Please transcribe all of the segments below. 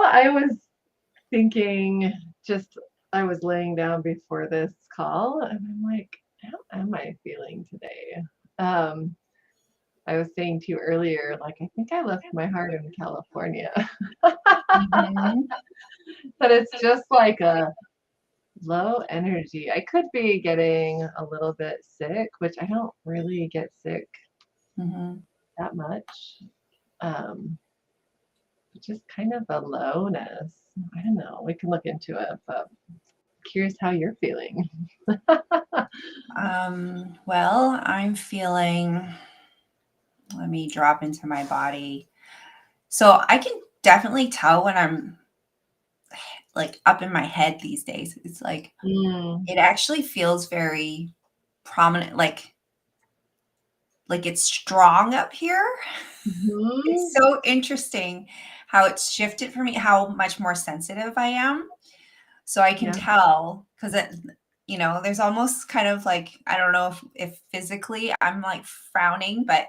I was thinking I was laying down before this call and I'm like, how am I feeling today? Um, I was saying to you earlier, like, I think I left my heart in California, Mhm. but it's just like a low energy. I could be getting a little bit sick, which I don't really get sick Mhm. that much. Um, just kind of a lowness. I don't know. We can look into it, but curious how you're feeling. Well, I'm feeling, let me drop into my body. So I can definitely tell when I'm like up in my head these days. It's like Mm, it actually feels very prominent, like it's strong up here. It's mhm. so interesting how it's shifted for me, how much more sensitive I am. So I can Yeah. tell because there's almost kind of like I don't know if physically I'm like frowning, but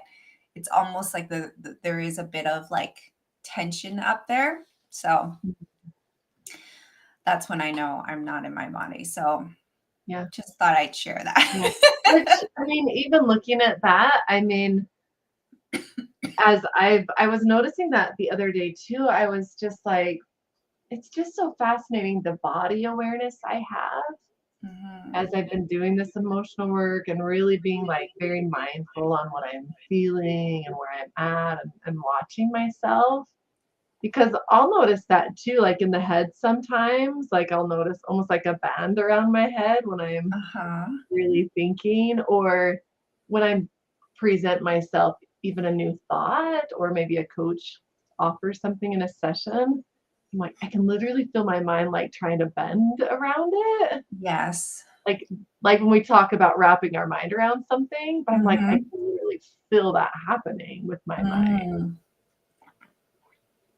it's almost like there is a bit of like tension up there. So that's when I know I'm not in my body. So Yeah. just thought I'd share Yeah. that. Which, I mean, even looking at that, I mean, I was noticing that the other day too. I was just like, it's just so fascinating the body awareness I have as Mhm. I've been doing this emotional work and really being like very mindful on what I'm feeling and where I'm at and watching myself. Because I'll notice that too, like in the head sometimes, like I'll notice almost like a band around my head when I'm Uh-huh. really thinking, or when I present myself even a new thought, or maybe a coach offers something in a session. I'm like, I can literally feel my mind like trying to bend around it. Yes. Like like when we talk about wrapping our mind around something, but I'm like, I Mhm. can literally feel that happening with my mind. Mm.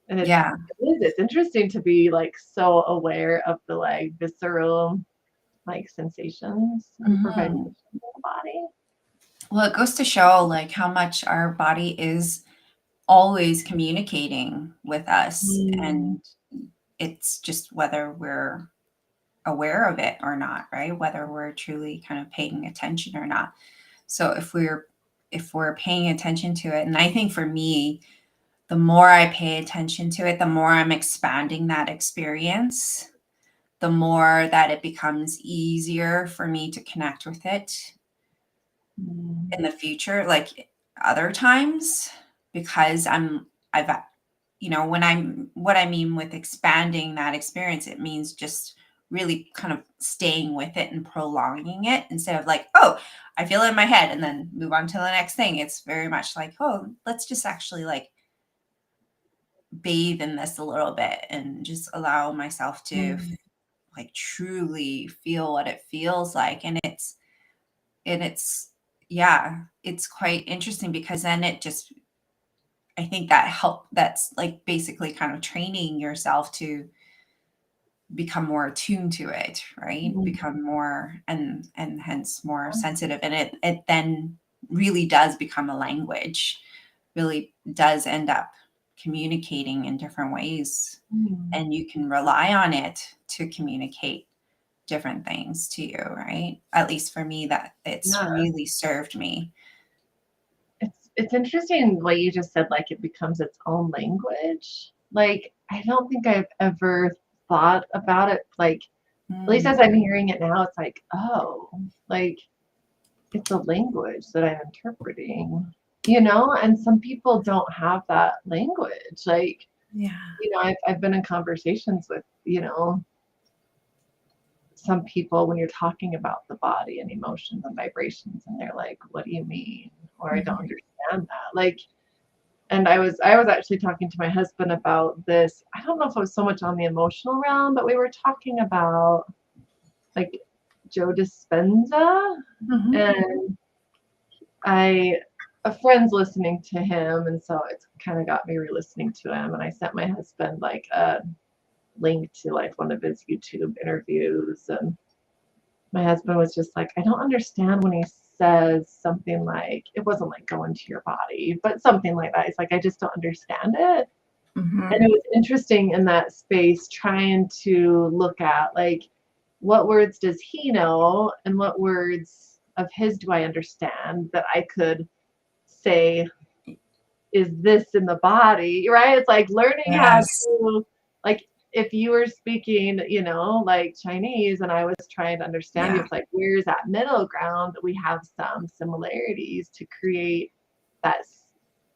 And Yeah. it's interesting to be like so aware of the like visceral like sensations and Mhm. vibrations in the body. Well, it goes to show like how much our body is always communicating with us, Mm, and it's just whether we're aware of it or not, right? Whether we're truly kind of paying attention or not. So if we're paying attention to it, and I think for me, the more I pay attention to it, the more I'm expanding that experience, the more that it becomes easier for me to connect with it mm, in the future, like other times, because I've when I'm what I mean with expanding that experience, it means just really kind of staying with it and prolonging it instead of like, oh, I feel it in my head and then move on to the next thing. It's very much like, oh, let's just actually like bathe in this a little bit and just allow myself to mm, like truly feel what it feels like. And it's yeah, it's quite interesting because then it just I think that's like basically kind of training yourself to become more attuned to it, right? mm, Become more and hence more sensitive. And it then really does become a language, really does end up communicating in different ways. mm. And you can rely on it to communicate different things to you, right? At least for me, that it's Yeah, really served me. it's interesting what you just said, like it becomes its own language. Like I don't think I've ever thought about it like at least as Mm, I'm hearing it now, it's like, oh, like it's a language that I'm interpreting, and some people don't have that language. Like, yeah. I've been in conversations with, some people when you're talking about the body and emotions and vibrations, and they're like, what do you mean? Or I don't Mhm. understand that. Like, and I was actually talking to my husband about this. I don't know if it was so much on the emotional realm, but we were talking about like Joe Dispenza, Mhm. and I a friend's listening to him, and so it's kind of got me re-listening to him. And I sent my husband like a link to like one of his YouTube interviews, and my husband was just like, I don't understand when he says something like it wasn't like go into your body, but something like that. It's like I just don't understand it. And it was interesting in that space trying to look at like what words does he know and what words of his do I understand that I could say is this in the body, right? It's like learning how Yes. to, like, if you were speaking, like Chinese and I was trying to understand you, Yeah. it's like, where's that middle ground? We have some similarities to create that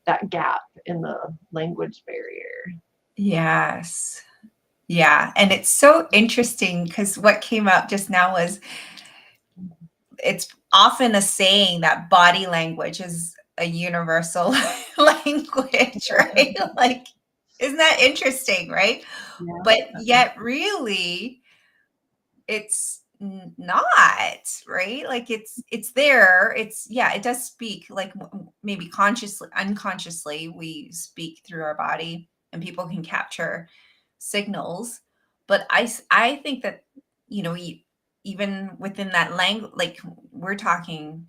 that gap in the language barrier. Yes. Yeah. And it's so interesting because what came up just now was it's often a saying that body language is a universal language, right? Like, isn't that interesting, right? Yeah. But yet, really, it's not, right? Like it's there. It's yeah, it does speak like maybe consciously, unconsciously, we speak through our body, and people can capture signals. But I think that even within that language, like we're talking,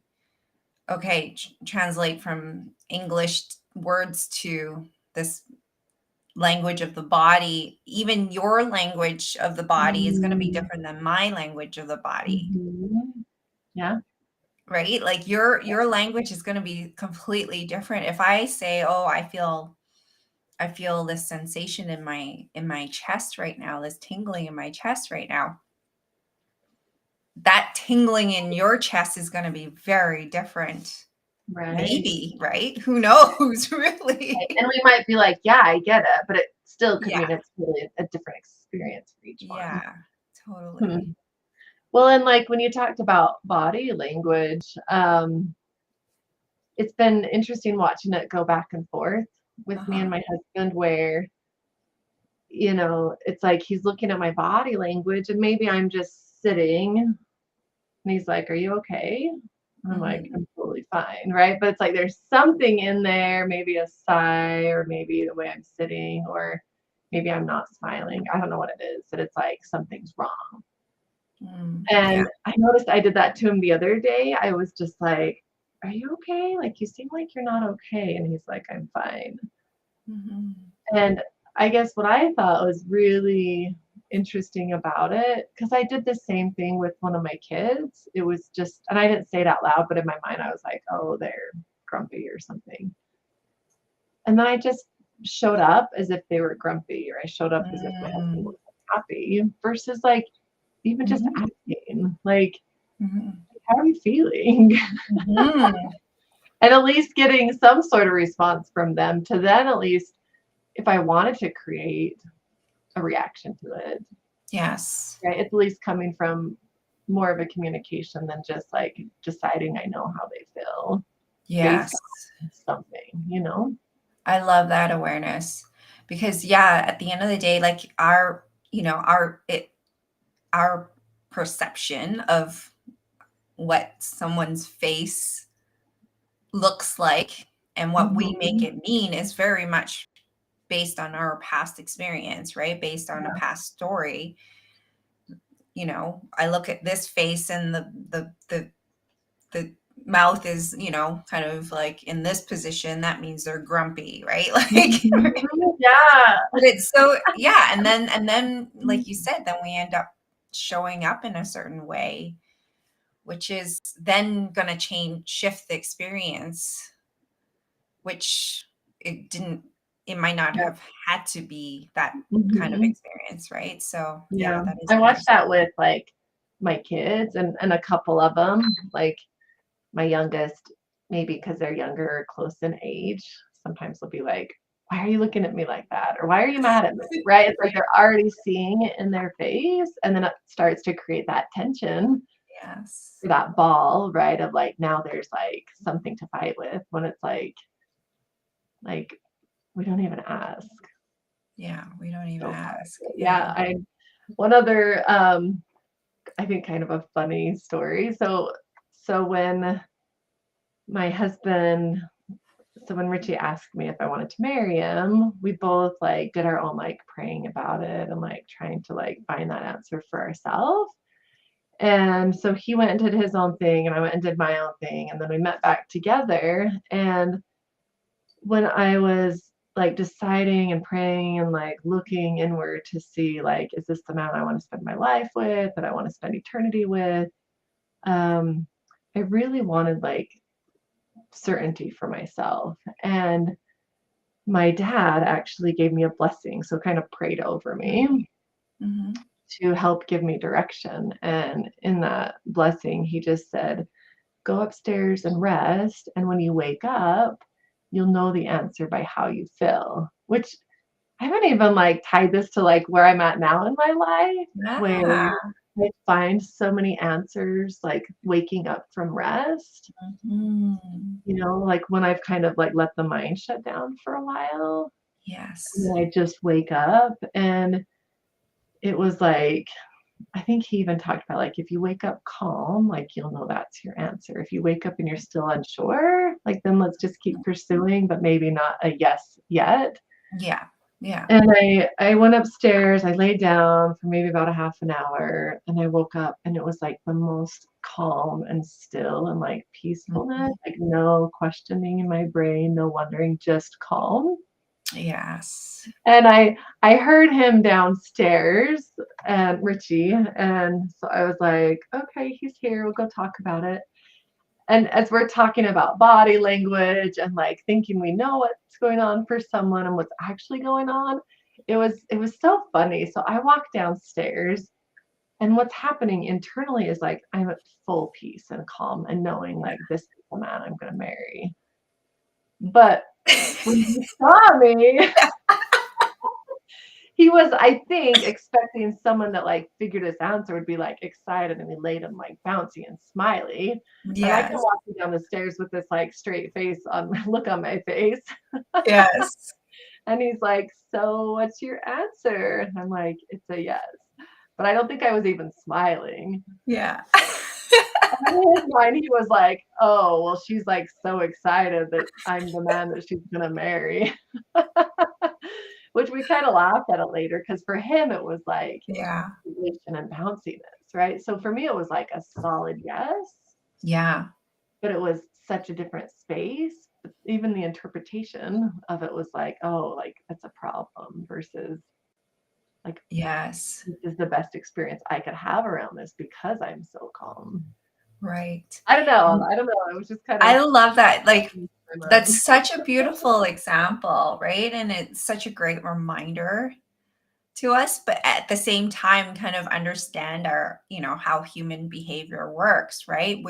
okay, translate from English words to this language of the body. Even your language of the body is going to be Mm-hmm. different than my language of the body, Yeah. right? Like your language is going to be completely different. If I say, oh, I feel this sensation in my chest right now, this tingling in my chest right now, that tingling in your chest is going to be very different. Right. Maybe, right? Who knows, really? And we might be like, yeah, I get it, but it still could Yeah, mean it's really a different experience for each one. yeah, Hmm. totally. Well, and like when you talked about body language, it's been interesting watching it go back and forth with me and Uh-huh. my husband, where, it's like he's looking at my body language and maybe I'm just sitting and he's like, "Are you okay?" And I'm like, Hmm. "I'm totally fine," right? But it's like there's something in there, maybe a sigh, or maybe the way I'm sitting, or maybe I'm not smiling. I don't know what it is, but it's like something's wrong. Yeah. And I noticed I did that to him the other day. I was just like, "Are you okay? Like, you seem like you're not okay." And he's like, "I'm fine." Hmm. And I guess what I thought was really interesting about it, because I did the same thing with one of my kids. It was just, and I didn't say it out loud, but in my mind, I was like, "Oh, they're grumpy or something." And then I just showed up as if they were grumpy, or I showed up as if my husband Mm. was happy, versus like even just Mhm. asking, like, Mhm. "How are you feeling?" Mhm. And at least getting some sort of response from them to then at least, if I wanted to create a reaction to it, Yes. right? It's at least coming from more of a communication than just like deciding I know how they feel based Yes. on something. I love that awareness because yeah, at the end of the day, like our perception of what someone's face looks like and what we make Mhm. it mean is very much based on our past experience, right? Based on a Yeah. past story. I look at this face and the mouth is, kind of like in this position, that means they're grumpy, right? Like, Mhm. but Yeah. it's so, yeah. And then, like you said, then we end up showing up in a certain way, which is then going to shift the experience, which it might not Yeah. have had to be that kind of Mhm. experience, right? So, yeah, Yeah. that is I watched interesting. that with like my kids and a couple of them, like my youngest, maybe because they're younger or close in age, sometimes they'll be like, "Why are you looking at me like that?" Or "Why are you mad at me?" Right? It's like they're already seeing it in their face, and then it starts to create that tension Yes. or that ball, right? Of like now there's like something to fight with when it's like we don't even ask. Yeah, we don't even So ask. yeah, Yeah. I one other I think kind of a funny story. So my husband when Richie asked me if I wanted to marry him, we both like did our own like praying about it and like trying to like find that answer for ourselves. And so he went and did his own thing and I went and did my own thing. And then we met back together. And when I was like deciding and praying and like looking inward to see like, is this the man I want to spend my life with, that I want to spend eternity with? Um, I really wanted like certainty for myself. And my dad actually gave me a blessing, so kind of prayed over me Mm-hmm. to help give me direction. And in that blessing, he just said, go upstairs and rest. And when you wake up, you'll know the answer by how you feel, which I haven't even like tied this to like where I'm at now in my life, where Yeah. I find so many answers like waking up from rest, Mm-hmm. like when I've kind of like let the mind shut down for a while. And Yes. then I just wake up and it was like, I think he even talked about like if you wake up calm, like you'll know that's your answer. If you wake up and you're still unsure, like then let's just keep pursuing, but maybe not a yes yet. Yeah. Yeah. And I went upstairs, I laid down for maybe about a half an hour, and I woke up and it was like the most calm and still and like peacefulness, like no questioning in my brain, no wondering, just calm. Yes. And I heard him downstairs, and Richie, and so I was like, okay, he's here, we'll go talk about it. And as we're talking about body language and like thinking we know what's going on for someone and what's actually going on, it was so funny. So I walked downstairs and what's happening internally is like I'm at full peace and calm and knowing like this is the man I'm gonna marry. But when he saw me, he was, I think, expecting someone that like figured his answer would be like excited and elated and like bouncy and smiley. And I come Yes. walking down the stairs with this like straight face on look on my face. Yes. And he's like, so what's your answer? And I'm like, it's a yes. But I don't think I was even smiling. Yeah. And in his mind, he was like, oh, well, she's like so excited that I'm the man that she's gonna marry. Which we kind of laughed at it later because for him it was like Yeah. elation and bounciness, right? So for me it was like a solid yes, Yeah. but it was such a different space. Even the interpretation of it was like, oh, like that's a problem versus like Yes. this is the best experience I could have around this because I'm so calm. Right. I don't know. I don't know. It was just kind I of love that. Like, in my that's mind. such a beautiful example, right? And it's such a great reminder to us, but at the same time, kind of understand our, how human behavior works, right?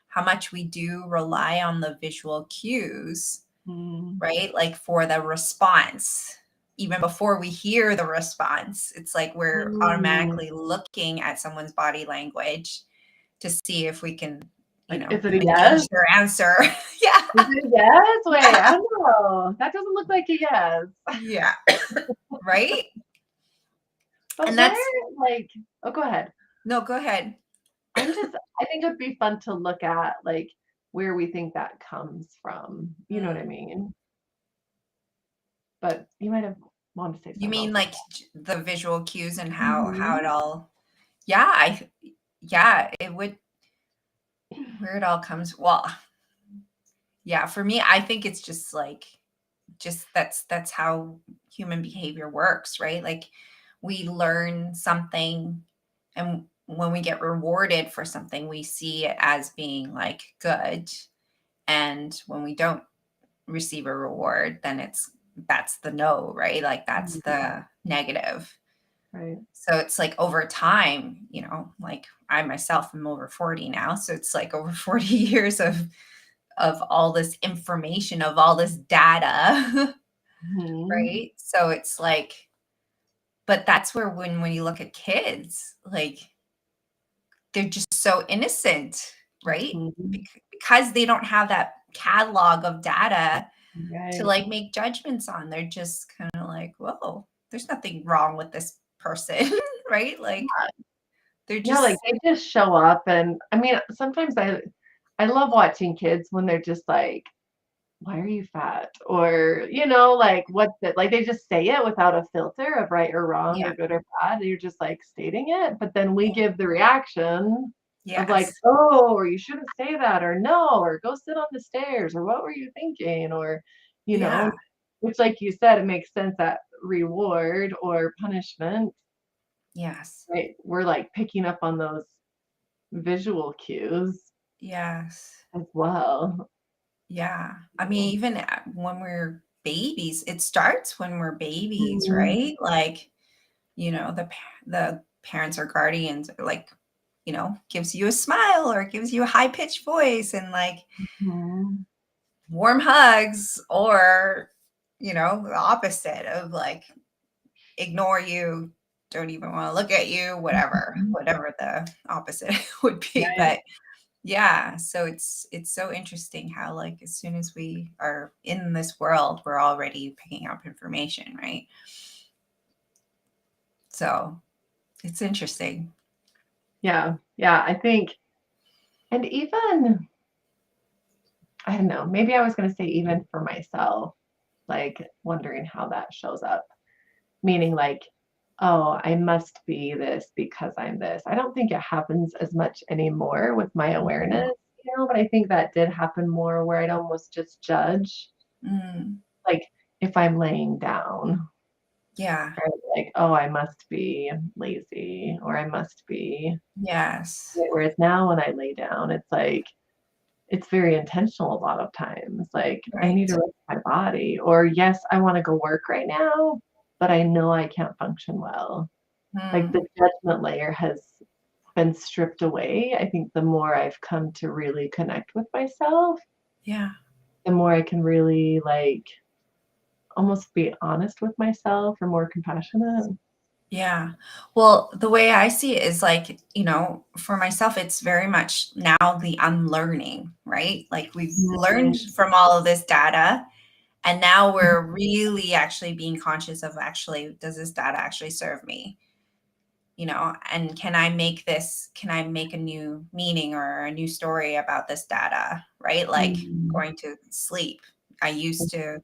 How much we do rely on the visual cues, Mm. right? Like for the response, even before we hear the response, it's like we're Mm. automatically looking at someone's body language to see if we can, Like, is it a yes? engage their answer. Yeah. Is it a yes? Wait, I don't know. That doesn't look like a yes. Yeah. Right. But And where, that's, like, oh, go ahead. no, go ahead. I think it would be fun to look at, like, where we think that comes from. You know what I Mm. mean? But you might have wanted to say You something mean else. like the visual cues and how it Mhm. all, yeah, yeah, it would, where it all comes. Well, yeah, for me, I think it's just like, that's how human behavior works, right? Like we learn something, and when we get rewarded for something, we see it as being like good. And when we don't receive a reward, then that's the no, right? Like that's Mhm. the negative. Right. So it's like over time, like I myself am over 40 now. So it's like over 40 years of all this information, of all this data, Mhm. right? So it's like, but that's where when you look at kids, like they're just so innocent, right? Mhm. Because they don't have that catalog of data to Right. like make judgments on. They're just kind of like, whoa, there's nothing wrong with this person, right? Like they're Yeah, like just, they just show up and I mean, sometimes I love watching kids when they're just like, why are you fat? Or, like what's it? Like they just say it without a filter of right or wrong yeah, or good or bad. You're just like stating it. But then we give the reaction of like, yes, oh, or you shouldn't say that, or no, or go sit on the stairs, or what were you thinking? Or, you know, yeah, which, like you said, it makes sense that reward or punishment, Yes. right? We're like picking up on those visual cues Yes. as well. Yeah. I mean, even when we're babies, it starts when we're babies, Mhm. right? Like, the parents or guardians are like, gives you a smile or gives you a high pitched voice and like Mhm. warm hugs, or, the opposite of like ignore you, don't even want to look at you, Mhm. whatever the opposite would be. Right. But yeah, so it's so interesting how like as soon as we are in this world, we're already picking up information, right? So it's interesting. Yeah. Yeah. I think, and even, I don't know, maybe I was going to say even for myself, like wondering how that shows up, meaning like, oh, I must be this because I'm this. I don't think it happens as much anymore with my Mhm. awareness, but I think that did happen more where I'd almost just judge, Mm, like if I'm laying down, yeah. right? Like, oh, I must be lazy or I must be. Yes. Whereas now when I lay down, it's like, it's very intentional a lot of times. Like, I need to Right. rest my body, or yes, I want to go work right now, but I know I can't function well. Like the Mm, judgment layer has been stripped away. I think the more I've come to really connect with myself, yeah. the more I can really like almost be honest with myself or more compassionate. Yeah. Well, the way I see it is like, for myself, it's very much now the unlearning, right? Like we've learned Mhm. from all of this data, and now we're really actually being conscious of actually, does this data actually serve me? And can I make a new meaning or a new story about this data, right? Like Mhm. going to sleep. I used to,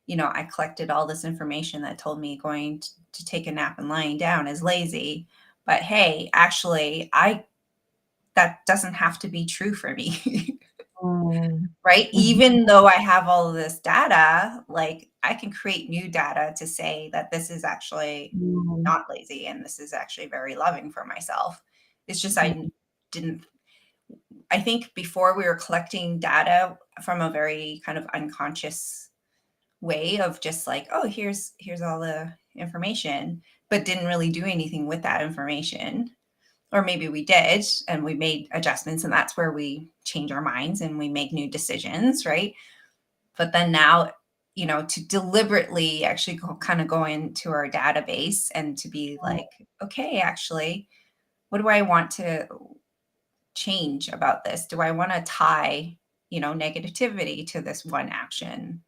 I collected all this information that told me going to take a nap and lying down is lazy. But hey, actually, that doesn't have to be true for me. Mm. Right? Mhm. Even though I have all of this data, like I can create new data to say that this is actually Mhm. not lazy and this is actually very loving for myself. It's just Mhm. didn't I think before we were collecting data from a very kind of unconscious way of just like, oh, here's all the information, but didn't really do anything with that information. Or maybe we did and we made adjustments, and that's where we change our minds and we make new decisions, right? But then now, to deliberately actually kind of go into our database and to be like, okay, actually, what do I want to change about this? Do I want to tie, negativity to this one action?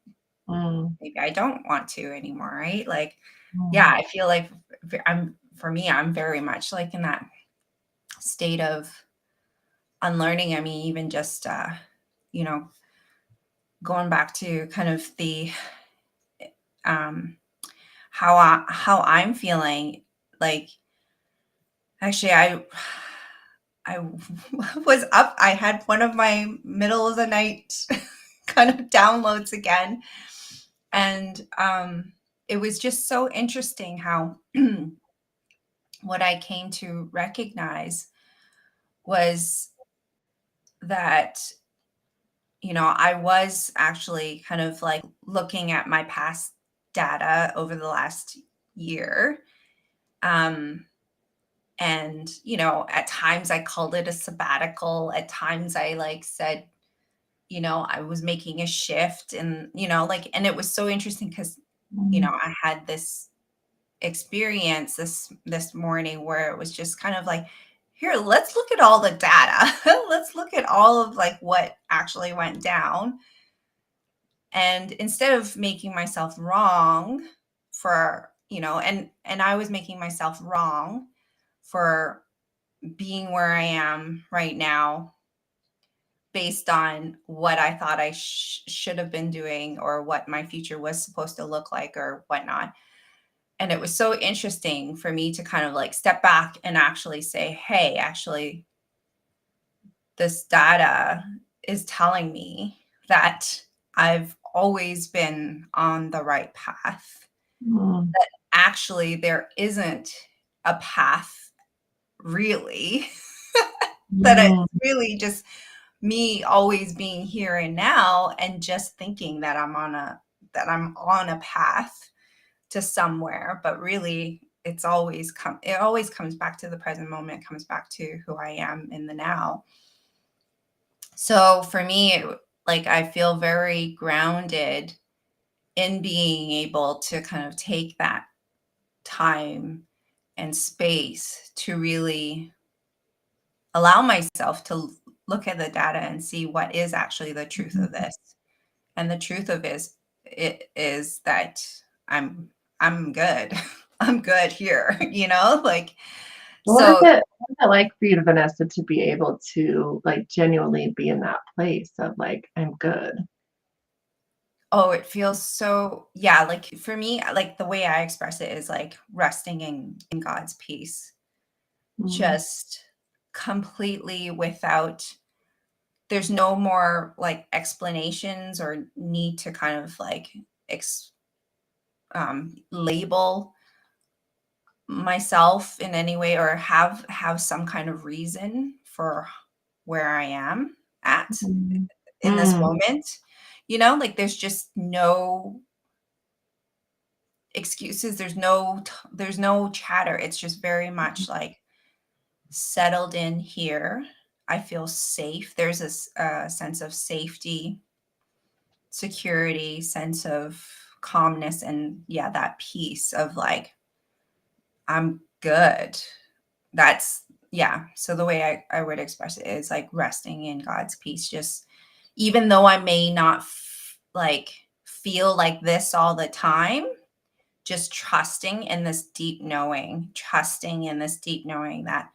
Mm. Maybe I don't want to anymore, right? Like, yeah, Mm. I feel like for me, I'm very much like in that state of unlearning. I mean, even just, you know, going back to kind of the, um, how I'm feeling, like, actually, I was up. I had one of my middle of the night kind of downloads again, and it was just so interesting how what I came to recognize was that I was actually kind of like looking at my past data over the last year. Um, and, at times I called it a sabbatical. At times I like said, I was making a shift and, like, and it was so interesting because, Mm. I had this experience this morning where it was just kind of like, here, let's look at all the data. Let's look at all of like what actually went down. And instead of making myself wrong for, and I was making myself wrong for being where I am right now based on what I thought I should have been doing or what my future was supposed to look like or whatnot. And it was so interesting for me to kind of like step back and actually say, hey, actually, this data is telling me that I've always been on the right path. Mm, Actually, there isn't a path really, that mm, it's really just me always being here and now and just thinking that I'm on a path to somewhere, but really it always comes back to the present moment, comes back to who I am in the now. So for me, like I feel very grounded in being able to kind of take that time and space to really allow myself to look at the data and see what is actually the truth of mhm. this. And the truth of it is that I'm good. I'm good here, like so. What is it like for you, Vanessa, to be able to like genuinely be in that place of like, I'm good? Oh, it feels so, yeah, like for me, like the way I express it is like resting in God's peace, Mm, just completely without, there's no more like explanations or need to kind of like ex, label myself in any way or have some kind of reason for where I am at mhm, in this mm, moment. Like there's just no excuses, there's no chatter. It's just very much like settled in here. I feel safe. There's a sense of safety, security, sense of calmness, and yeah, that peace of like I'm good. That's yeah. So the way I would express it is like resting in God's peace. Just even though I may not like feel like this all the time, just trusting in this deep knowing that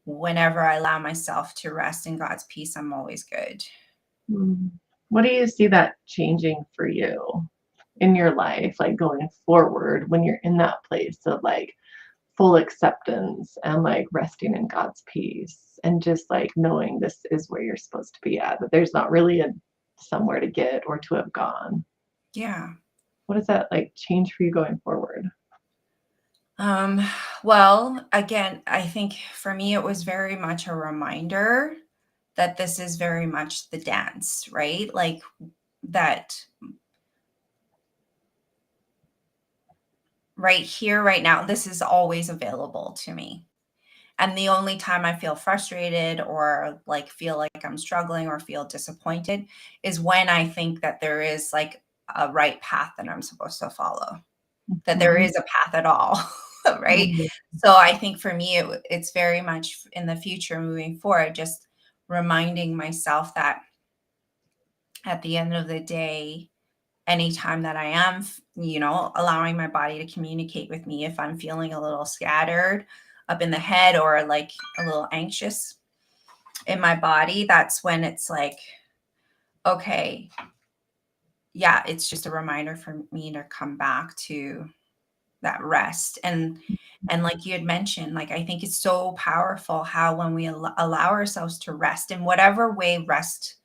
whenever I allow myself to rest in God's peace, I'm always good. mm. What do you see that changing for you in your life, like going forward when you're in that place of like full acceptance and like resting in God's peace and just like knowing this is where you're supposed to be at, that there's not really a somewhere to get or to have gone. Yeah. What does that like change for you going forward? Um, well, again, I think for me, it was very much a reminder that this is very much the dance, right? Like that right here, right now, this is always available to me. And the only time I feel frustrated or like feel like I'm struggling or feel disappointed is when I think that there is like a right path that I'm supposed to follow, that there Mhm, is a path at all, right? mhm, So I think for me, it's very much in the future moving forward, just reminding myself that at the end of the day, anytime that I am, allowing my body to communicate with me, if I'm feeling a little scattered up in the head or like a little anxious in my body, that's when it's like, okay, yeah, it's just a reminder for me to come back to that rest. And like you had mentioned, like I think it's so powerful how when we allow ourselves to rest in whatever way rest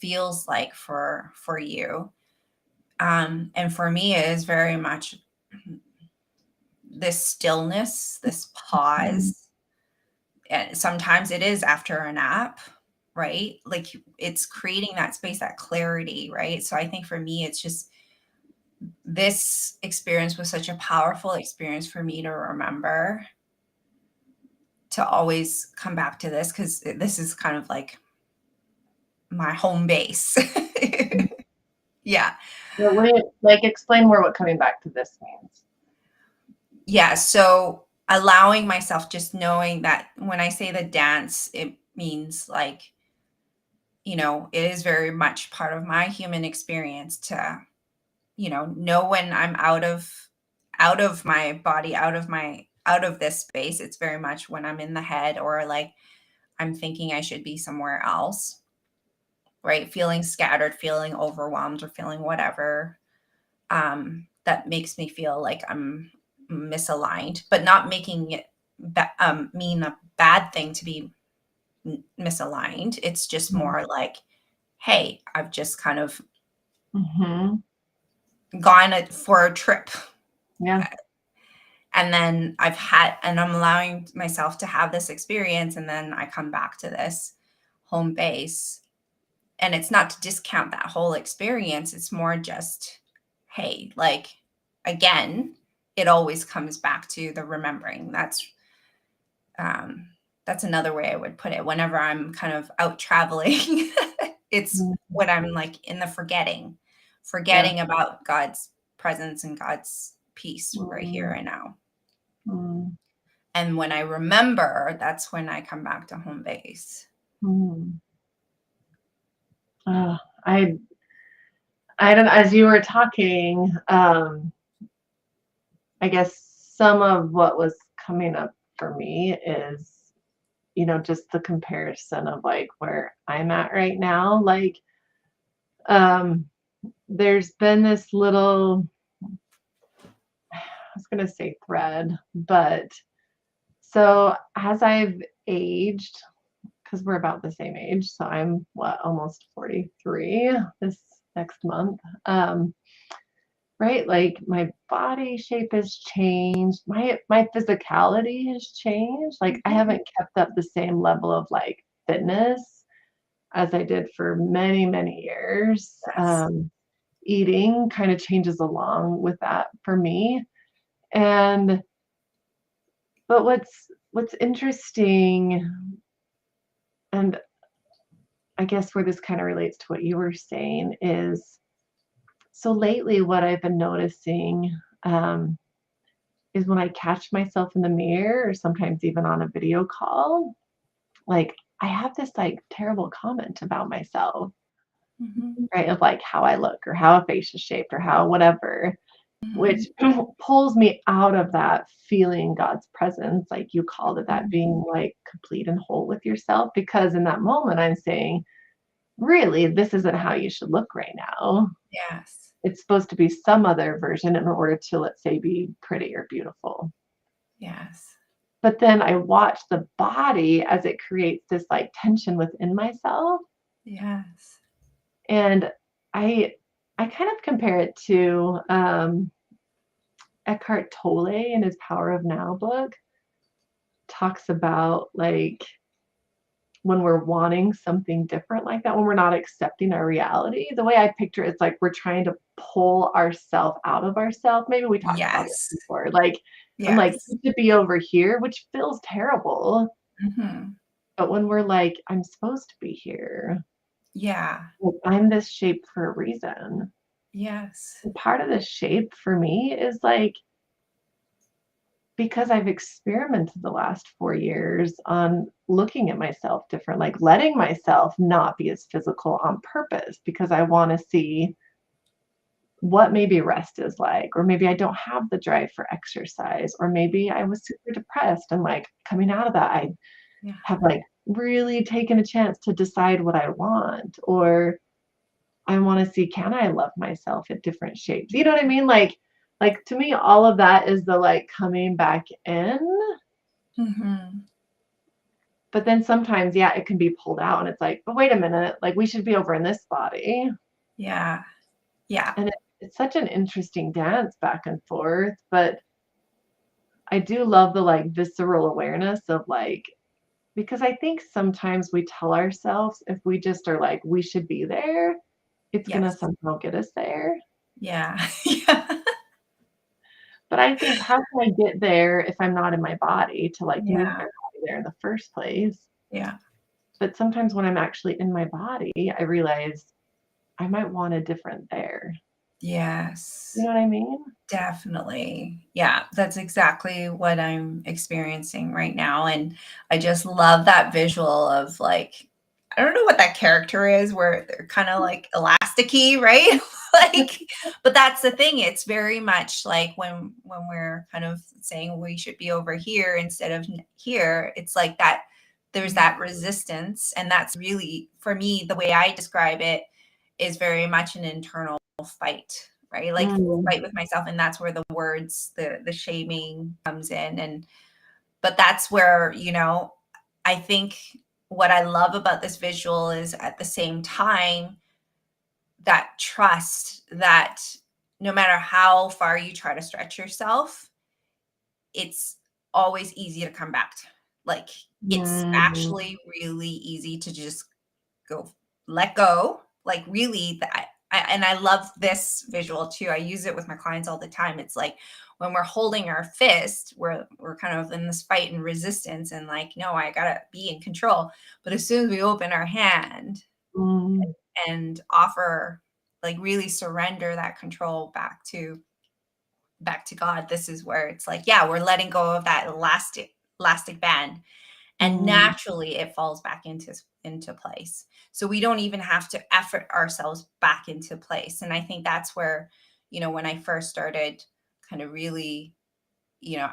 feels like for you. And for me, it is very much this stillness, this mhm, pause. And sometimes it is after a nap, right? Like it's creating that space, that clarity, right? So I think for me, it's just this experience was such a powerful experience for me to remember, to always come back to this because this is kind of like my home base. mhm. Yeah. So what do you like explain more what coming back to this means? Yeah. So allowing myself, just knowing that when I say the dance, it means like, it is very much part of my human experience to, know when I'm out of my body, out of this space. It's very much when I'm in the head or like I'm thinking I should be somewhere else, right? Feeling scattered, feeling overwhelmed, or feeling whatever that makes me feel like I'm misaligned, but not making it mean a bad thing to be misaligned. It's just Mhm, more like, hey, I've just kind of Mhm. gone for a trip. Yeah. And then and I'm allowing myself to have this experience. And then I come back to this home base. And it's not to discount that whole experience. It's more just, hey, like, again, it always comes back to the remembering. Um, that's another way I would put it. Whenever I'm kind of out traveling, it's Mhm. when I'm like in the Yeah. forgetting about God's presence and God's peace right here Mm. and now. Mm. And when I remember, that's when I come back to home base. Mm. Oh, I don't, as you were talking, I guess some of what was coming up for me is, just the comparison of like where I'm at right now. Like, um, there's been this little, I was gonna say thread, but so as I've aged, because we're about the same age, so I'm what, almost 43 this next month. Right? Like my body shape has changed. My physicality has changed. Like I Mhm. haven't kept up the same level of like fitness as I did for many, many years. Yes. Eating kind of changes along with that for me. And but what's interesting, and I guess where this kind of relates to what you were saying is, so lately what I've been noticing, is when I catch myself in the mirror or sometimes even on a video call, like I have this like terrible comment about myself, Mhm. right? Of like how I look or how a face is shaped or how whatever, which Mhm. pulls me out of that feeling God's presence, like you called it, that Mhm. being like complete and whole with yourself. Because in that moment, I'm saying, really, this isn't how you should look right now. Yes. It's supposed to be some other version in order to, let's say, be pretty or beautiful. Yes. But then I watch the body as it creates this like tension within myself. Yes. And I I kind of compare it to Eckhart Tolle in his Power of Now book talks about like when we're wanting something different like that, when we're not accepting our reality. The way I picture it, it's like we're trying to pull ourselves out of ourselves. Maybe we talked about this Yes. before. Like I'm like, Yes. you should be over here, which feels terrible. Mhm. But when we're like, I'm supposed to be here, Yeah. like, I'm this shape for a reason. Yes. And part of the shape for me is like because I've experimented the last 4 years on looking at myself different, like letting myself not be as physical on purpose because I want to see what maybe rest is like, or maybe I don't have the drive for exercise, or maybe I was super depressed and like coming out of that, I Yeah. have like really taken a chance to decide what I want, or I wanna see, can I love myself at different shapes? You know what I mean? Like, to me, all of that is the, like, coming back in, Mhm. but then sometimes, yeah, it can be pulled out, and it's like, "But wait a minute, like, we should be over in this body." Yeah. Yeah. And it's such an interesting dance back and forth, but I do love the, like, visceral awareness of, like because I think sometimes we tell ourselves if we just are like, "We should be there," it's gonna Yes. somehow get us there. Yeah. Yeah. But I think, how can I get there if I'm not in my body to, like, move my Yeah. body there in the first place? Yeah. But sometimes when I'm actually in my body, I realize I might want a different there. You Yes. know what I mean? Definitely. Yeah, that's exactly what I'm experiencing right now, and I just love that visual of, like, I don't know what that character is where they're kinda, like, elasticy, right? Like, but that's the thing, it's very much like when we're kind of saying we should be over here instead of n here, it's like that there's that resistance, and that's really for me, the way I describe it is very much an internal fight, right? Like Mm, fight with myself, and that's where the words, the shaming comes in, and but that's where I think what I love about this visual is at the same time that trust that no matter how far you try to stretch yourself, it's always easy to come back to. Like, it's Mm, actually really easy to just go let go. Like, really, that and I love this visual too. I use it with my clients all the time. It's like when we're holding our fist, we're kind of in this fight and resistance and like, no, I gotta be in control. But as soon as we open our hand mm, and offer, like, really surrender that control back to God, this is where it's like, yeah, we're letting go of that elastic band, and mm, naturally it falls back into place. So we don't even have to effort ourselves back into place. And I think that's where, when I first started kind of really,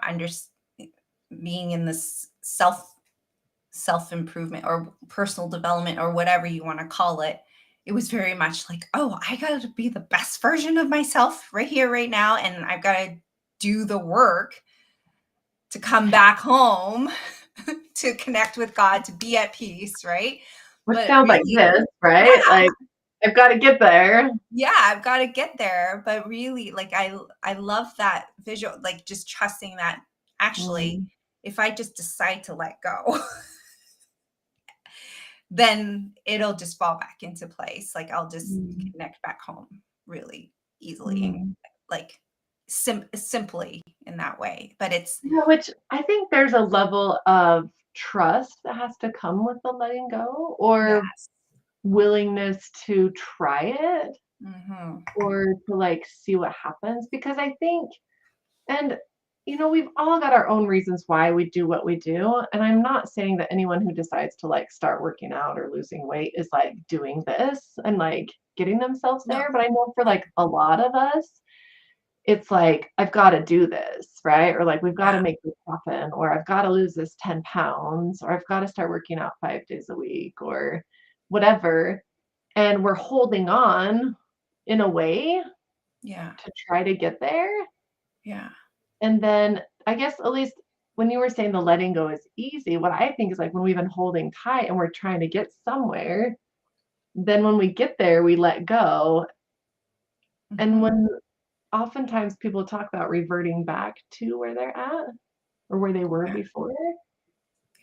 under being in this self improvement or personal development or whatever you want to call it, it was very much like, oh, I got to be the best version of myself right here, right now. And I've got to do the work to come back home to connect with God, to be at peace, right? which But sounds like really, this, yeah, right? Like I've got to get there. yeah, I've got to get there. But really, like, I love that visual, like just trusting that actually, Mm, if I just decide to let go, then it'll just fall back into place. Like, I'll just mm, connect back home really easily and mm. like simply in that way. But it's, Yeah, which I think there's a level of trust that has to come with the letting go or yes. willingness to try it Hmm. or to like see what happens because I think and we've all got our own reasons why we do what we do and I'm not saying that anyone who decides to like start working out or losing weight is like doing this and like getting themselves No. there but I know for like a lot of us it's like I've got to do this, right? Or like we've got Yeah. to make this happen or I've got to lose this 10 pounds or I've got to start working out 5 days a week or whatever and we're holding on in a way Yeah. to try to get there. Yeah. And then I guess at least when you were saying the letting go is easy, what I think is like when we've been holding tight and we're trying to get somewhere, then when we get there, we let go. And Hmm. when oftentimes people talk about reverting back to where they're at or where they were Yeah. before,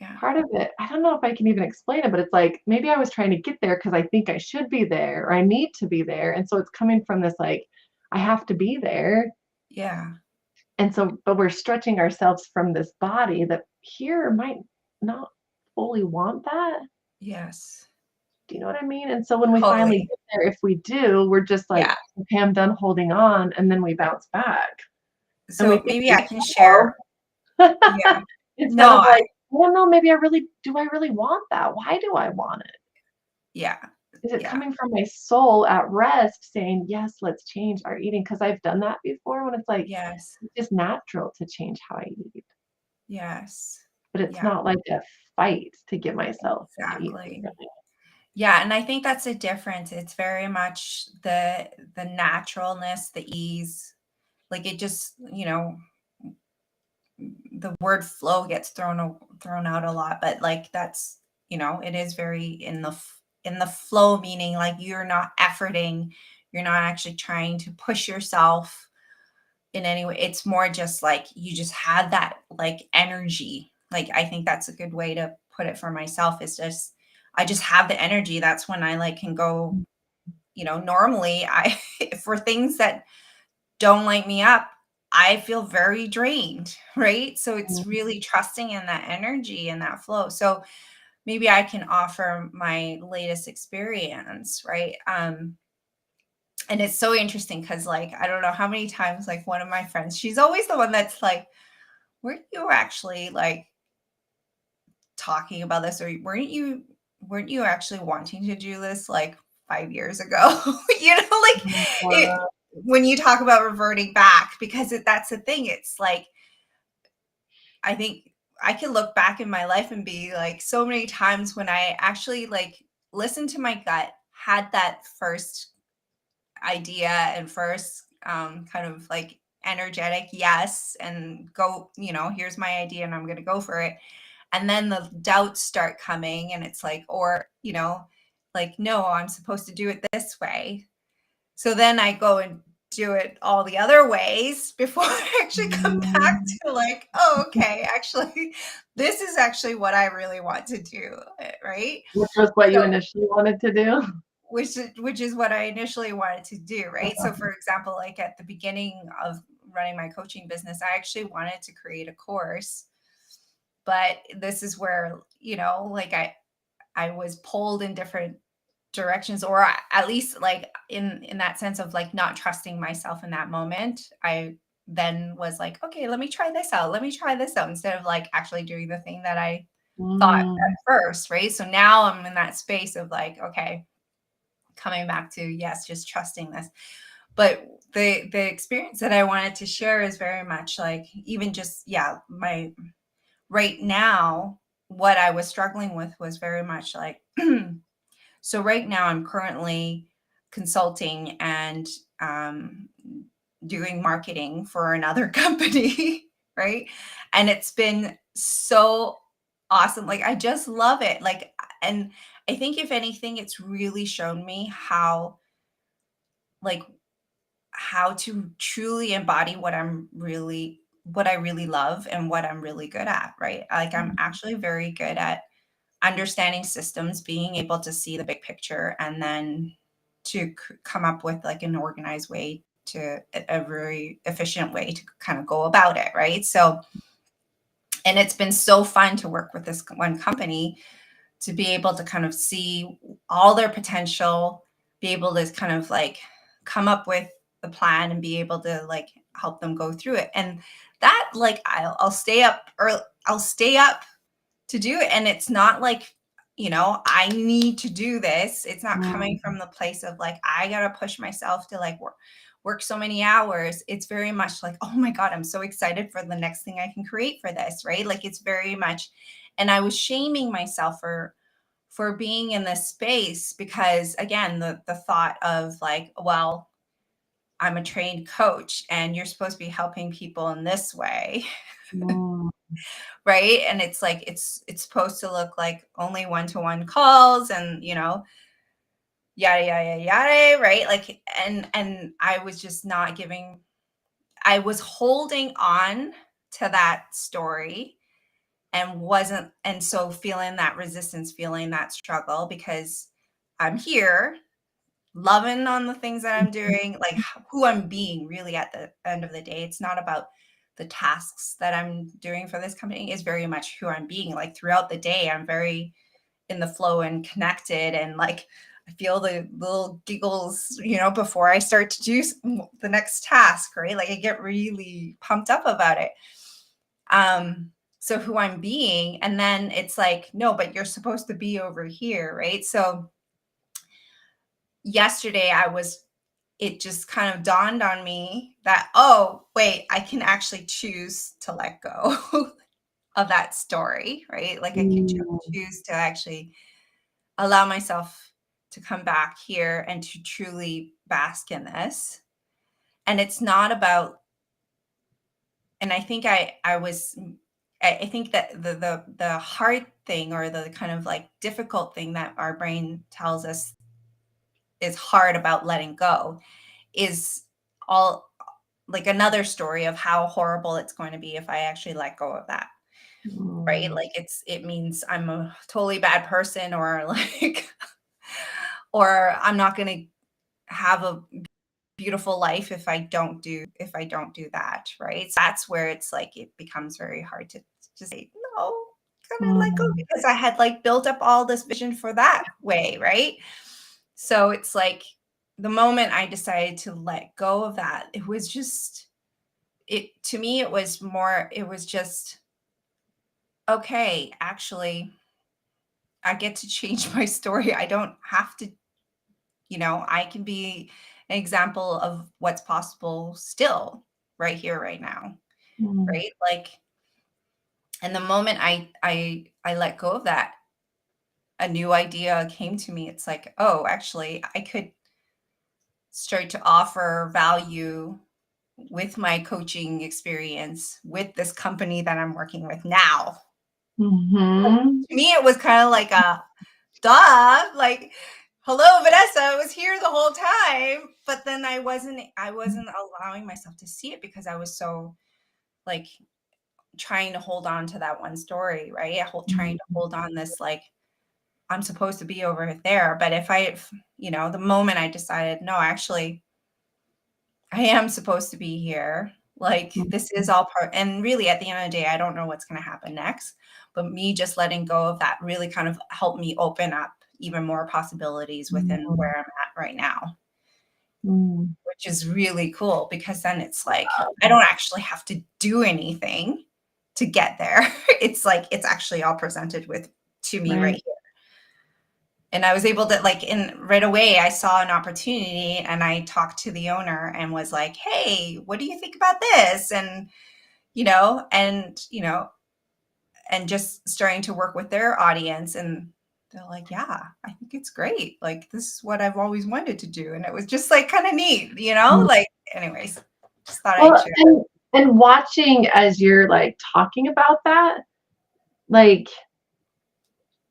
Yeah. part of it, I don't know if I can even explain it, but it's like maybe I was trying to get there because I think I should be there or I need to be there. And so it's coming from this like, I have to be there. Yeah. And so, but we're stretching ourselves from this body that here might not fully want that. Yes. Do you know what I mean? And so when we finally Totally. get there, if we do, we're just like, Yeah. okay, I'm done holding on. And then we bounce back and we So think maybe we I can know. share. Yeah. Instead No, of like, I don't know, maybe do I really want that? Why do I want it? yeah. Is it Yeah. coming from my soul at rest saying, yes, let's change our eating? Because I've done that before when it's like, Yes. it's just natural to change how I eat. Yes. But it's Yeah. not like a fight to get myself to eat Exactly. differently. Yeah, and I think that's a difference. It's very much the naturalness, the ease. Like, it just, the word flow gets thrown out a lot, but like, that's, it is very in the flow, meaning like you're not efforting, you're not actually trying to push yourself in any way. It's more just like you just had that like energy. Like, I think that's a good way to put it for myself, is just I just have the energy. That's when I like can go, normally I for things that don't light me up, I feel very drained, right? So it's really trusting in that energy and that flow. So maybe I can offer my latest experience, right? And it's so interesting because, like, I don't know how many times, like, one of my friends, she's always the one that's like, weren't you actually like talking about this, or weren't you actually wanting to do this like 5 years ago? Like, it, Uh, when you talk about reverting back, because that's the thing. It's like, I think I can look back in my life and be like, so many times when I actually like listened to my gut, had that first idea and first kind of like energetic yes, and go, here's my idea and I'm going to go for it. And then the doubts start coming, and it's like, or, like, no, I'm supposed to do it this way. So then I go and do it all the other ways before I actually come back to like, oh, okay, actually, this is actually what I really want to do, right? Which was what you So, initially wanted to do? which is what I initially wanted to do, right? So, for example, like at the beginning of running my coaching business, I actually wanted to create a course, but this is where, like I was pulled in different directions, or at least like in that sense of like not trusting myself in that moment. I then was like, okay, let me try this out, instead of like actually doing the thing that I thought at Mm, first, right? So now I'm in that space of like, okay, coming back to, yes, just trusting this. But the experience that I wanted to share is very much like, even just, yeah, my right now, what I was struggling with was very much like, so right now I'm currently consulting and doing marketing for another company, right? And it's been so awesome. Like I just love it. Like, and I think if anything, it's really shown me like how to truly embody what I really love and what I'm really good at, right? Like I'm actually very good at understanding systems, being able to see the big picture, and then to come up with like an organized way, to a very efficient way to kind of go about it, right? So, and it's been so fun to work with this one company, to be able to kind of see all their potential, be able to kind of like come up with the plan and be able to like help them go through it. And that, like, I'll stay up, or I'll stay up to do it. And it's not like, I need to do this. It's not coming mm, from the place of like, I got to push myself to like work so many hours. It's very much like, oh my God, I'm so excited for the next thing I can create for this, right? Like it's very much, and I was shaming myself for being in this space, because again, the thought of like, well, I'm a trained coach and you're supposed to be helping people in this way. mm, Right? And it's like it's supposed to look like only one-to-one calls, and yada yada yada, right? Like, and I was just not giving, I was holding on to that story, and wasn't, and so feeling that resistance, feeling that struggle, because I'm here loving on the things that I'm doing, like who I'm being really at the end of the day. It's not about the tasks that I'm doing for this company, is very much who I'm being. Like throughout the day, I'm very in the flow and connected, and like I feel the little giggles, before I start to do the next task, right? Like I get really pumped up about it. So who I'm being, and then it's like, no, but you're supposed to be over here, right? So yesterday it just kind of dawned on me that, oh, wait, I can actually choose to let go of that story, right? Like I can mm, choose to actually allow myself to come back here and to truly bask in this. And it's not about, and I think I think that the hard thing, or the kind of like difficult thing that our brain tells us is hard about letting go, is all like another story of how horrible it's going to be if I actually let go of that. Right? mm, Like it means I'm a totally bad person, or like, or I'm not going to have a beautiful life if I don't do that, right? So that's where it's like it becomes very hard to just say no, gonna let go, mm, because I had like built up all this vision for that way, right? So it's like the moment I decided to let go of that, it was just, it to me it was just, okay, actually I get to change my story. I don't have to, I can be an example of what's possible still, right here, right now, mm, right? Like, and the moment I let go of that, a new idea came to me. It's like, oh, actually, I could start to offer value with my coaching experience with this company that I'm working with now. mhm, To me, it was kind of like a duh, like, hello, Vanessa, I was here the whole time. But then I wasn't allowing myself to see it because I was so like trying to hold on to that one story, right? Trying to hold on this like I'm supposed to be over there. But the moment I decided, no, actually, I am supposed to be here. Like this is all part, and really at the end of the day, I don't know what's going to happen next. But me just letting go of that really kind of helped me open up even more possibilities within where I'm at right now, Mm. which is really cool because then it's like I don't actually have to do anything to get there. It's like it's actually all presented with to me right Right. here. And I was able to like in right away I saw an opportunity and I talked to the owner and was like, "Hey, what do you think about this?" And and just starting to work with their audience and they're like, "Yeah, I think it's great. Like this is what I've always wanted to do." And it was just like kind of neat, Mm. Like anyways, just thought I'd Well, share. and watching as you're like talking about that, like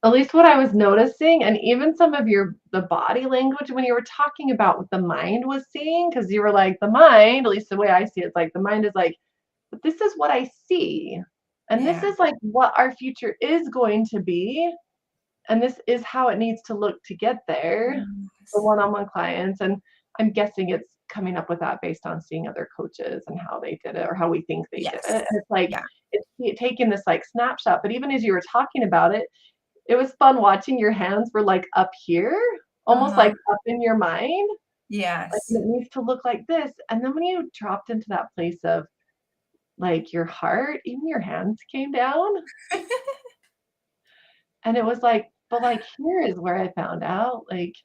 at least what I was noticing, and even some of the body language when you were talking about what the mind was seeing, because you were like, the mind, at least the way I see it, it's like the mind is like, but this is what I see. And this Yeah. is like what our future is going to be. And this is how it needs to look to get there for Yes. one-on-one clients. And I'm guessing it's coming up with that based on seeing other coaches and how they did it or how we think they did Yes. it. And it's like Yeah. it's taking this like snapshot. But even as you were talking about it, it was fun watching your hands were like up here, almost Uh-huh. like up in your mind. Like Yes. it needs to look like this. And then when you dropped into that place of like your heart, even your hands came down. And it was like, but like here is where I found out, like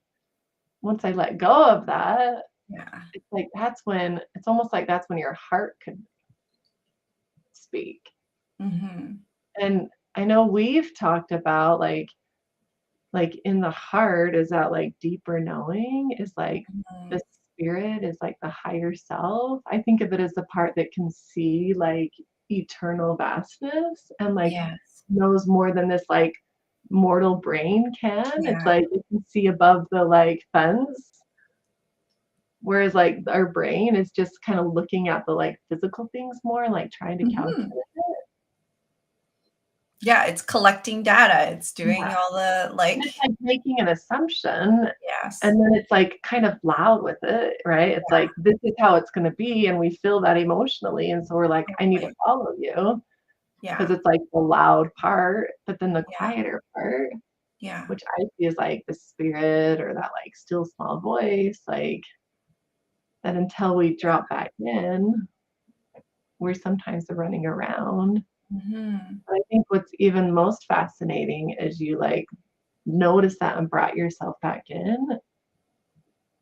once I let go of that, Yeah. it's like that's when it's almost like that's when your heart could speak. Mm-hmm. And I know we've talked about like in the heart is that like deeper knowing is like the spirit is like the higher self. I think of it as the part that can see like eternal vastness and like Yes. knows more than this like mortal brain can. It's Yeah. like it can see above the like fence. Whereas like our brain is just kind of looking at the like physical things more, like trying to Mm-hmm. calculate. Yeah, it's collecting data. It's doing Yeah. all the And like it's like making an assumption yes. and then it's like kind of loud with it, right? It's Yeah, like this is how it's gonna be, and we feel that emotionally, and so we're like, I need to totally. follow you because Yeah. it's like the loud part, but then the Yeah. quieter part, Yeah. which I see is like the spirit or that like still small voice, like that until we drop back in, we're sometimes running around. Mm-hmm. But I think what's even most fascinating is you like notice that and brought yourself back in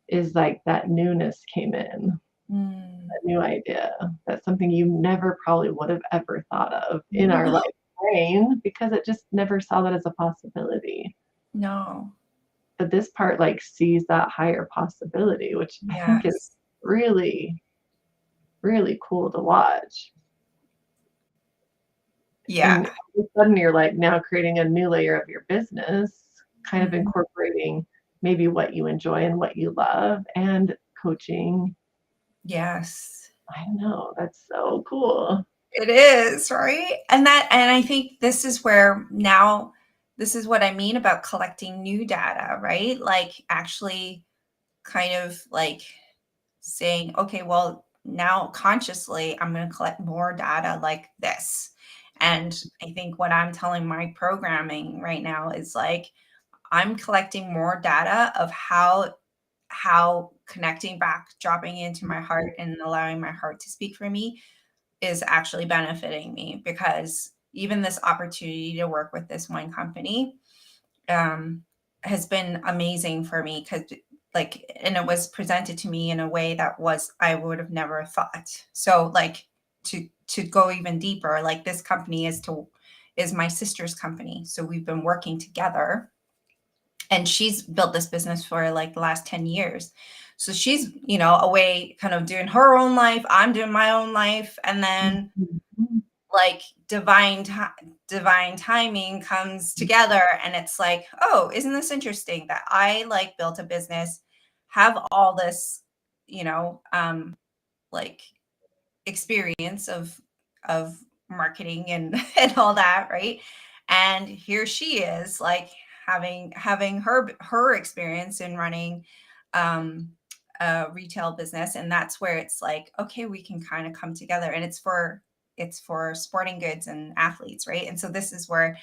is like that newness came in, Mm. a new idea. That's something you never probably would have ever thought of in our No. like brain because it just never saw that as a possibility. No. But this part like sees that higher possibility, which I think is Yes. really, really cool to watch. And Yeah. all of a sudden you're like now creating a new layer of your business, kind of Mhm. incorporating maybe what you enjoy and what you love and coaching. Yes. I don't know. That's so cool. It is, right? And I think this is where now this is what I mean about collecting new data, right? Like actually kind of like saying, okay, well, now consciously, I'm going to collect more data like this. And I think what I'm telling my programming right now is like, I'm collecting more data of how connecting back, dropping into my heart and allowing my heart to speak for me is actually benefiting me because even this opportunity to work with this one company um, has been amazing for me because like and it was presented to me in a way that was I would have never thought so like to go even deeper like this company is my sister's company so we've been working together and she's built this business for like the last 10 years so she's away kind of doing her own life I'm doing my own life and then Mhm. like divine timing comes together, and it's like, oh, isn't this interesting that I like built a business, have all this, you know, like experience of marketing and and all that, right? And here she is, like having her experience in running um a retail business, and that's where it's like, okay, we can kind of come together, and it's for sporting goods and athletes, right? And so this is where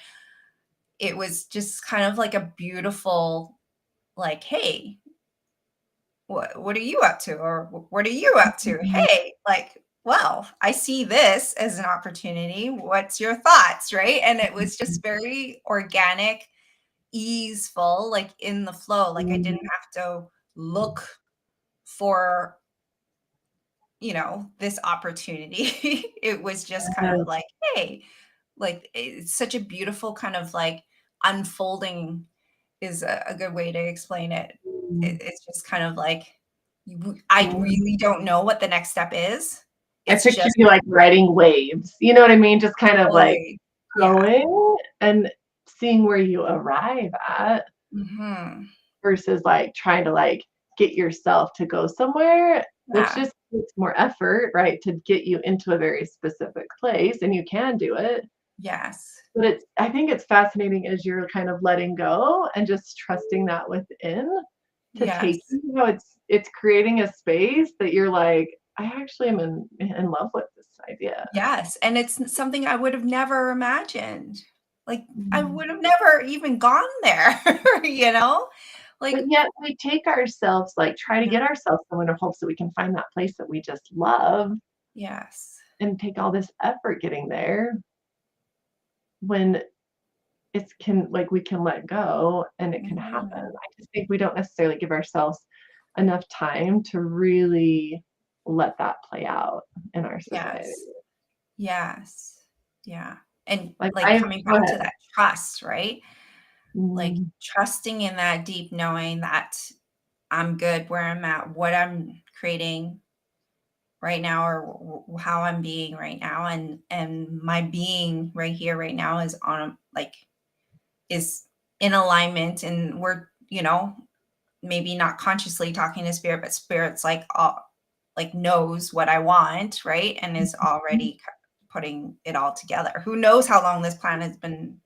it was just kind of like a beautiful, like, hey, what are you up to, or what are you up to? Mhm. Hey, like, well, I see this as an opportunity, what's your thoughts, right? And it was just very organic, easeful, like in the flow, like I didn't have to look for, this opportunity. It was just kind of like, hey, like it's such a beautiful kind of like unfolding is a good way to explain it. It's just kind of like, I really don't know what the next step is. I It's picture just you like riding waves, you know what I mean? Just kind of like totally, yeah. going and seeing where you arrive at Mhm. versus like trying to like get yourself to go somewhere, which Yeah. just takes more effort, right? To get you into a very specific place, and you can do it. Yes. But I think it's fascinating as you're kind of letting go and just trusting that within to take Yes. you, it's creating a space that you're like, I actually am in love with this idea. Yes, and it's something I would have never imagined. Like, I Mm. would have never even gone there, you know? But Like, yet we take ourselves, like, try to yeah, get ourselves somewhere in hopes that we can find that place that we just love yes. and take all this effort getting there when it's can like, we can let go and it can happen. Mhm. I just think we don't necessarily give ourselves enough time to really let that play out in our society. Yes. Yes. Yeah. And, Like, like, I coming go back to ahead. that trust, right? Like, Mm, trusting in that deep knowing that I'm good where I'm at, what I'm creating right now, or how I'm being right now, and my being right here right now is on, like, is in alignment, and we're, maybe not consciously talking to spirit, but spirit's like, all, like, knows what I want, right? And is mhm. already putting it all together. Who knows how long this plan has been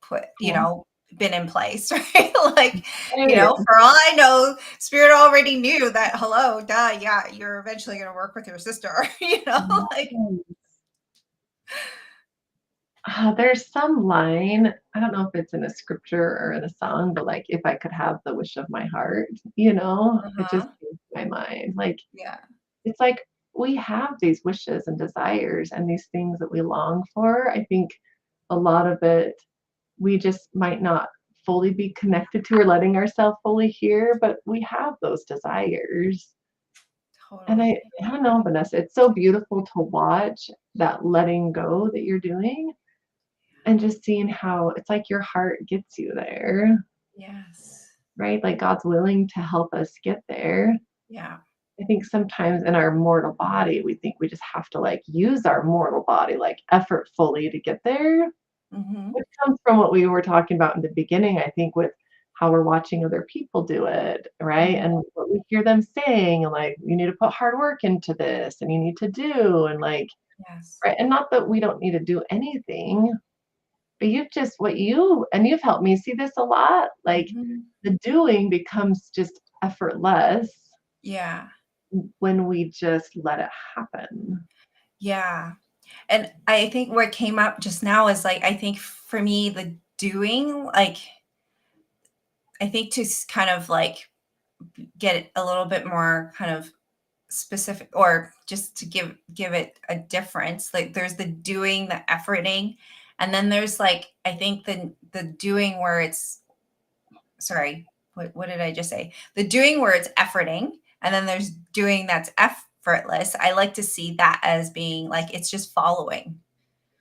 put, Yeah. been in place, right? Like, Right. for all I know, spirit already knew that, hello, duh, yeah, you're eventually going to work with your sister, like, Yes. There's some line, I don't know if it's in a scripture or in a song, but like, if I could have the wish of my heart, it just uh-huh, came to my mind. Like, yeah, it's like we have these wishes and desires and these things that we long for. I think a lot of it we just might not fully be connected to or letting ourselves fully hear, but we have those desires. And I, totally. I don't know, Vanessa, it's so beautiful to watch that letting go that you're doing and just seeing how it's like your heart gets you there, Yes. right? Like God's willing to help us get there. Yeah. I think sometimes in our mortal body, we think we just have to like use our mortal body like effortfully to get there, Hmm. which comes from what we were talking about in the beginning, I think, with how we're watching other people do it, right? Hmm. And what we hear them saying, and like, you need to put hard work into this and you need to do, and like, Yes. right. And not that we don't need to do anything, but you've helped me see this a lot. Like Hmm. the doing becomes just effortless Yeah. when we just let it happen. Yeah. And I think what came up just now is, like, I think for me, the doing, like, I think to kind of like get a little bit more kind of specific, or just to give it a difference. Like, there's the doing, the efforting, and then there's, like, I think the doing where it's, sorry, what did I just say? The doing where it's efforting, and then there's doing that's effortless. I like to see that as being like, it's just following,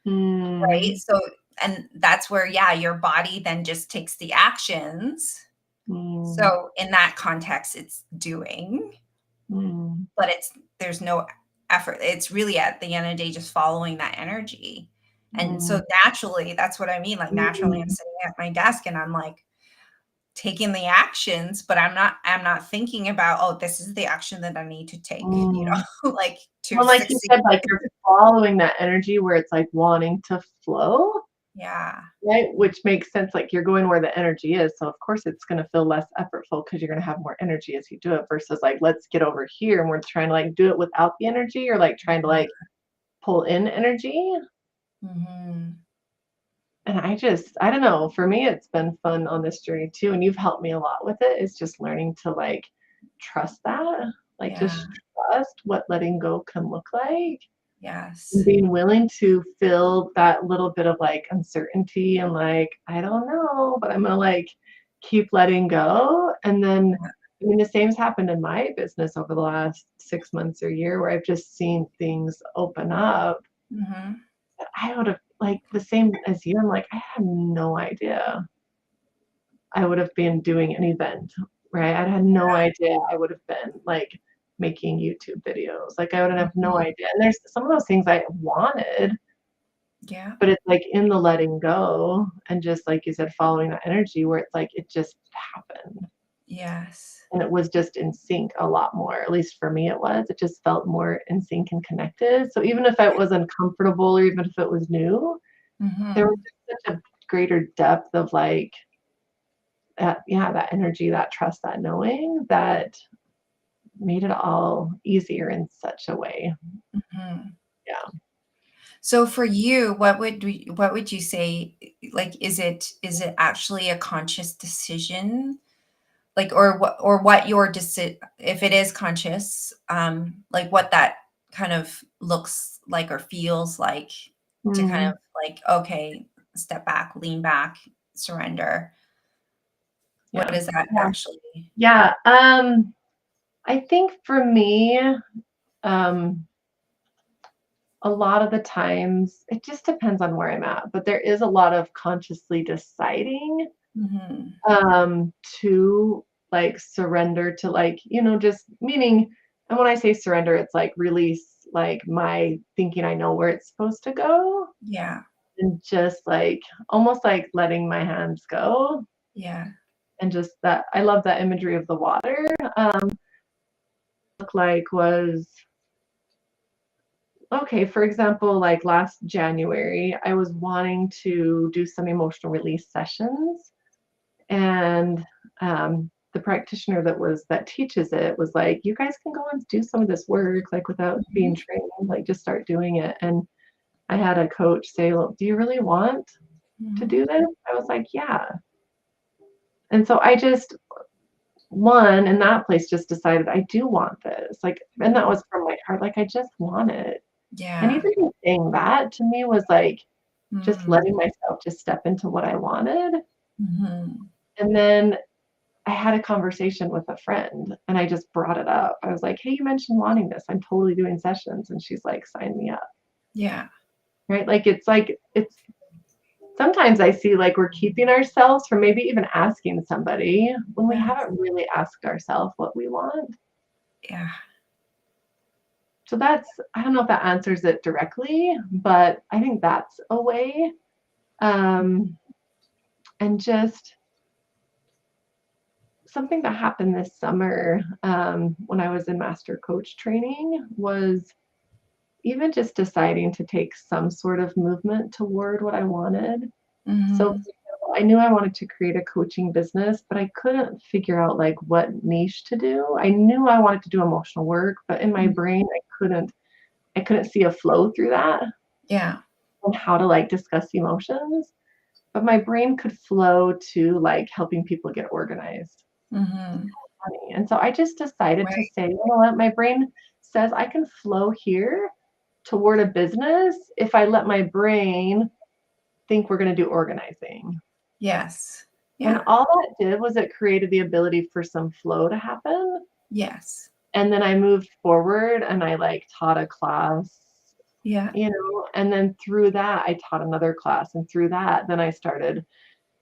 right? Mm, So, and that's where, yeah, your body then just takes the actions. mm, So in that context, it's doing, mm, but there's no, effort. It's really at the end of the day just following that energy. And Mm, so naturally, that's what I mean. Like naturally I'm mm, sitting at my desk and I'm like taking the actions, but I'm not thinking about, oh, this is the action that I need to take, mm. like to Well, like you succeed. said, like you're following that energy where it's like wanting to flow, Yeah. right? Which makes sense. Like you're going where the energy is. So of course it's going to feel less effortful because you're going to have more energy as you do it versus like, let's get over here and we're trying to like do it without the energy or like trying to like pull in energy. Mm-hmm. And I don't know, for me, it's been fun on this journey too. And you've helped me a lot with it. It's just learning to like trust that, like Yeah. just trust what letting go can look like. Yes. Being willing to feel that little bit of like uncertainty and like, I don't know, but I'm gonna like keep letting go. And then, Yeah. I mean, the same's happened in my business over the last 6 months or year where I've just seen things open up. Mm-hmm. I would have like the same as you. I'm like, I had no idea I would have been doing an event, right? I had no idea I would have been like making YouTube videos. Like I would have no Mhm. idea. And there's some of those things I wanted, Yeah. but it's like in the letting go and just like you said, following that energy where it's like it just happened. Yes. And it was just in sync a lot more. At least for me, it was. It just felt more in sync and connected. So even if it was uncomfortable or even if it was new, there was Mhm. just such a greater depth of like that, yeah, that energy, that trust, that knowing that made it all easier in such a way. Mhm. Yeah. So for you, what would you say, like, is it actually a conscious decision? Like, or what your if it is conscious, like what that kind of looks like or feels like to kind of Mm, like, okay, step back, lean back, surrender. What yeah. is that Yeah. actually? Yeah. I think for me, um, a lot of the times it just depends on where I'm at, but there is a lot of consciously deciding Mhm. to like surrender to like, just meaning, and when I say surrender, it's like release like my thinking I know where it's supposed to go Yeah. and just like almost like letting my hands go Yeah. and just that I love that imagery of the water. Look like was okay, for example, like last January, I was wanting to do some emotional release sessions and the practitioner that teaches it was like, you guys can go and do some of this work like without being Mhm. trained, like just start doing it. And I had a coach say, well, do you really want to Mhm. do this? I was like, yeah. And so I just one in that place just decided I do want this. Like, and that Mhm. was from my heart. Like I just want it. And Yeah. even just saying that to me was like just Mm. letting myself just step into what I wanted. Mhm. And then I had a conversation with a friend and I just brought it up. I was like, hey, you mentioned wanting this. I'm totally doing sessions. And she's like, sign me up. Yeah. Right. It's sometimes I see like we're keeping ourselves from maybe even asking somebody when we Yeah. haven't really asked ourselves what we want. Yeah. So I don't know if that answers it directly, but I think that's a way. Um, and just something that happened this summer when I was in master coach training was even just deciding to take some sort of movement toward what I wanted. So Mhm. for example, I knew I wanted to create a coaching business, but I couldn't figure out like what niche to do. I knew I wanted to do emotional work, but in my Mm. brain I couldn't see a flow through that Yeah. and how to like discuss emotions. But my brain could flow to like helping people get organized. Mhm. Funny. And so I just decided to Right. say, you know what, my brain says I can flow here toward a business if I let my brain think we're going to do organizing. Yes. And Yeah. all that did was it created the ability for some flow to happen. Yes. And then I moved forward and I like taught a class, Yeah. and then through that I taught another class. And through that, then I started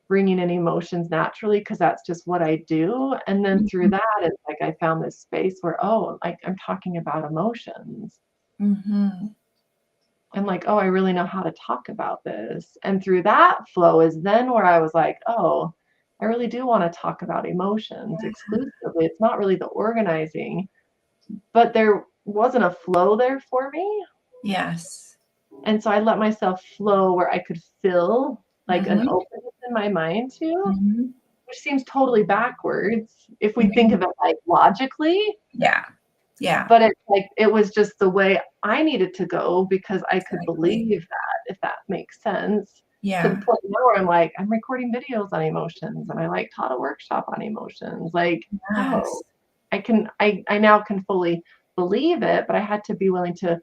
bringing in emotions naturally because that's just what I do. And then through Mhm. that, it's like I found this space where, oh, like I'm talking about emotions. Mm-hmm. I'm like, oh, I really know how to talk about this. And through that flow is then where I was like, oh, I really do want to talk about emotions exclusively. It's not really the organizing, but there wasn't a flow there for me. Yes. And so I let myself flow where I could feel like an Mm-hmm. openness in my mind too, Mm-hmm. which seems totally backwards if we think Mm-hmm. of it like logically. Yeah. Yeah. But it's like it was just the way I needed to go because I could Exactly. believe that, if that makes sense. To the Yeah. point now where I'm like, I'm recording videos on emotions and I like taught a workshop on emotions. Like, oh, Yes. I now can fully believe it, but I had to be willing to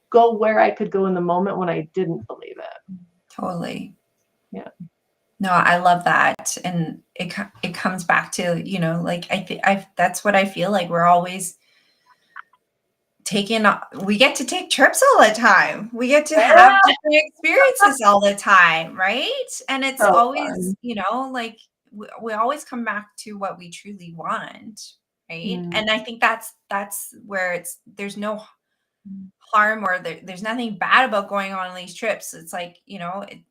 go where I could go in the moment when I didn't believe it. Totally. Yeah. No, I love that, and it comes back to, like, I that's what I feel like we're always taking. We get to take trips all the time. We get to have Yeah. different experiences all the time, right? And it's So always, fun. like we always come back to what we truly want, right? Mm. And I think that's where there's no harm, or there's nothing bad about going on these trips. It's like,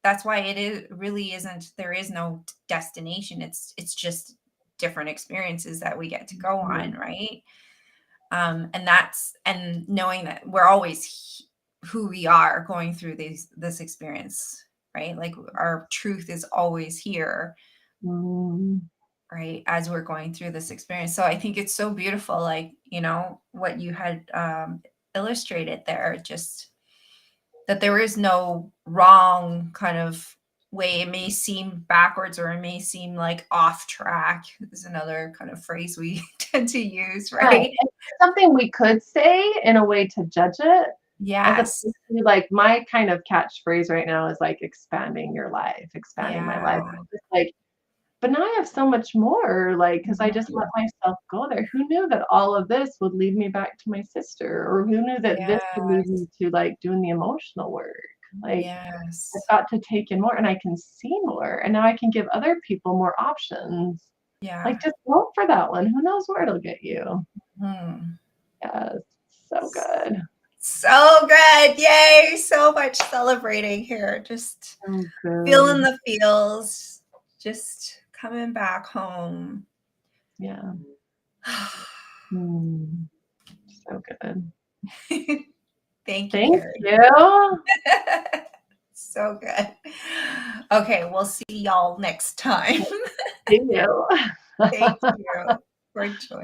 that's why really isn't, there is no destination. It's just different experiences that we get to go on, right? And knowing that we're always who we are going through this experience, right? Like our truth is always here, Mm. right, as we're going through this experience. So I think it's so beautiful, like, what you had illustrated there, just that there is no wrong kind of way. It may seem backwards, or it may seem like off track, is another kind of phrase we tend to use, Right. right? It's something we could say in a way to judge it, as opposed Yes. to like my kind of catchphrase right now is like expanding your life, expanding my life. Yeah. It's just like, but now I have so much more, like, because I just let Mhm. myself go there. Who knew that all of this would lead me back to my sister? Or who knew that this would lead Yes. me to like doing the emotional work? Like, I've Yes. got to take in more and I can see more. And now I can give other people more options. Yeah. Like, just go for that one. Who knows where it'll get you? Hmm. Yes, so good. So good. Yay. So much celebrating here. Just So feeling good. the feels, just coming back home. Yeah. Mm, so good. Thank you, Thank Kari. you. So good. Okay, we'll see y'all next time. See you. Thank you for joining.